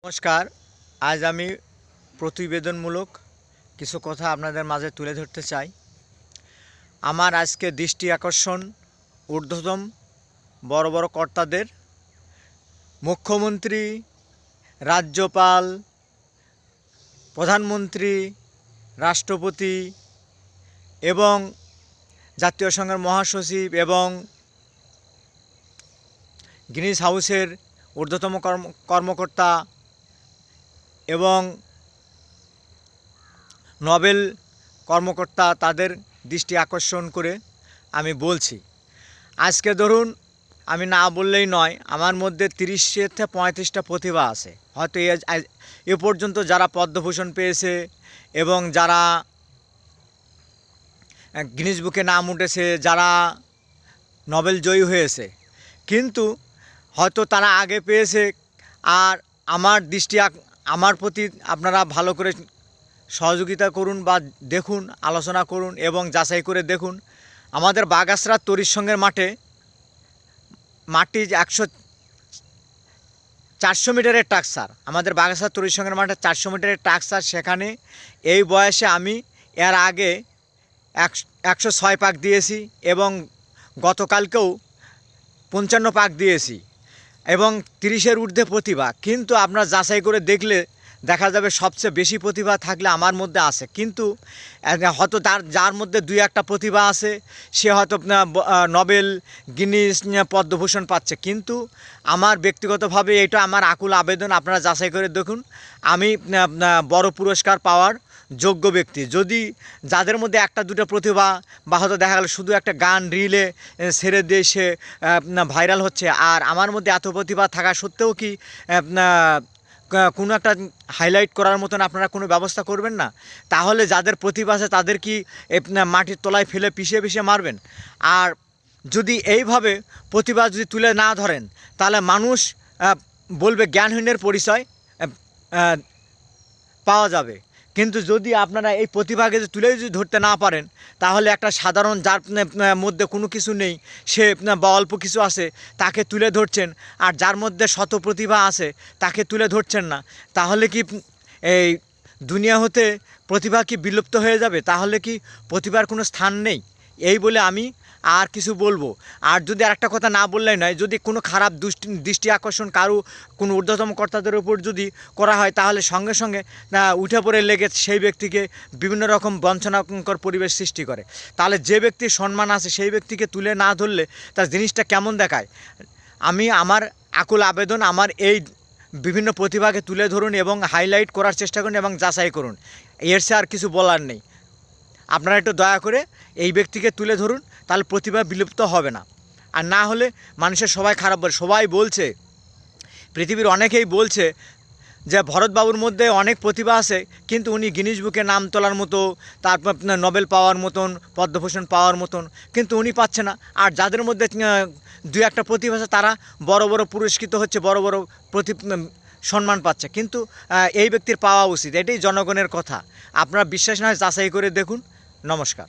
নমস্কার। আজ আমি প্রতিবেদনমূলক কিছু কথা আপনাদের মাঝে তুলে ধরতে চাই। আমার আজকে দৃষ্টি আকর্ষণ ঊর্ধ্বতম বড় বড় কর্তাদের, মুখ্যমন্ত্রী, রাজ্যপাল, প্রধানমন্ত্রী, রাষ্ট্রপতি এবং জাতীয় সংঘের মহাসচিব এবং গিনিস হাউসের ঊর্ধ্বতম কর্মকর্তা এবং নোবেল কর্মকর্তা, তাদের দৃষ্টি আকর্ষণ করে আমি বলছি। আজকে ধরুন, আমি না বললেই নয়, আমার মধ্যে 30 থেকে 35টা প্রতিভা আছে। হয়তো এ পর্যন্ত যারা পদ্মভূষণ পেয়েছে এবং যারা গিনিস বুকে নাম উঠেছে, যারা নোবেল জয়ী হয়েছে, কিন্তু হয়তো তারা আগে পেয়েছে। আর আমার প্রতি আপনারা ভালো করে সহযোগিতা করুন বা দেখুন, আলোচনা করুন এবং যাচাই করে দেখুন। আমাদের বাগাসরা তরির সঙ্গের মাটি 400 মিটারের ট্রাকসার, আমাদের বাগাসরা তরির সঙ্গের মাঠে 400 মিটারের ট্রাকসার। সেখানে এই বয়সে আমি এর আগে 106 পাক দিয়েছি এবং গতকালকেও 55 পাক দিয়েছি এবং 30-এর ঊর্ধ্বে প্রতিভা। কিন্তু আপনার যাচাই করে দেখলে দেখা যাবে সবচেয়ে বেশি প্রতিভা থাকলে আমার মধ্যে আছে। কিন্তু হয়তো যার মধ্যে 2-1টা প্রতিভা আছে, সে হয়তো নোবেল, গিনিস, পদ্মভূষণ পাচ্ছে। কিন্তু আমার ব্যক্তিগতভাবে এটা আমার আকুল আবেদন, আপনারা যাচাই করে দেখুন, আমি বড় পুরস্কার পাওয়ার যোগ্য ব্যক্তি। যদি যাদের মধ্যে 1-2টা প্রতিভা বা হয়তো দেখা গেল শুধু একটা গান রিলে ছেড়ে দিয়ে সে ভাইরাল হচ্ছে, আর আমার মধ্যে এত প্রতিভা থাকা সত্ত্বেও কি কোনো একটা হাইলাইট করার মতন আপনারা কোনো ব্যবস্থা করবেন না? তাহলে যাদের প্রতিভা আছে তাদের কি মাটির তলায় ফেলে পিষে মারবেন? আর যদি এইভাবে প্রতিভা যদি তুলে না ধরেন, তাহলে মানুষ বলবে জ্ঞানহীনের পরিচয় পাওয়া যাবে। কিন্তু যদি আপনারা এই প্রতিভাকে তুলে যদি ধরতে না পারেন, তাহলে একটা সাধারণ যার মধ্যে কোনো কিছু নেই, সে বা অল্প কিছু আছে, তাকে তুলে ধরছেন। আর যার মধ্যে শত প্রতিভা আছে তাকে তুলে ধরছেন না, তাহলে কি এই দুনিয়া হতে প্রতিভা কি বিলুপ্ত হয়ে যাবে? তাহলে কি প্রতিভার কোনো স্থান নেই? এই বলে আমি আর কিছু বলবো। আর যদি আরেকটা কথা না বললেই নয়, যদি কোনো খারাপ দৃষ্টি আকর্ষণ কারো কোনো ঊর্ধ্বতম কর্তাদের উপর যদি করা হয়, তাহলে সঙ্গে সঙ্গে উঠে পড়ে লেগে সেই ব্যক্তিকে বিভিন্ন রকম বঞ্চনাকর পরিবেশ সৃষ্টি করে। তাহলে যে ব্যক্তির সম্মান আছে সেই ব্যক্তিকে তুলে না ধরলে তার জিনিসটা কেমন দেখায়? আমার আকুল আবেদন, আমার এই বিভিন্ন প্রতিভাকে তুলে ধরুন এবং হাইলাইট করার চেষ্টা করুন এবং যাচাই করুন। এর চেয়ে আর কিছু বলার নেই। আপনারা একটু দয়া করে এই ব্যক্তিকে তুলে ধরুন, তাহলে প্রতিভা বিলুপ্ত হবে না। আর না হলে মানুষের সবাই খারাপ বলে, সবাই বলছে, পৃথিবীর অনেকেই বলছে যে ভরতবাবুর মধ্যে অনেক প্রতিভা আছে, কিন্তু উনি গিনিস বুকে নাম তোলার মতো, তারপর নোবেল পাওয়ার মতন, পদ্মভূষণ পাওয়ার মতন, কিন্তু উনি পাচ্ছে না। আর যাদের মধ্যে 2-1টা প্রতিভা আছে তারা বড় বড় পুরস্কৃত হচ্ছে, বড় বড় সম্মান পাচ্ছে। কিন্তু এই ব্যক্তির পাওয়া উচিত। এটাই জনগণের কথা। আপনারা বিশ্বাস না হয় যাচাই করে দেখুন। নমস্কার।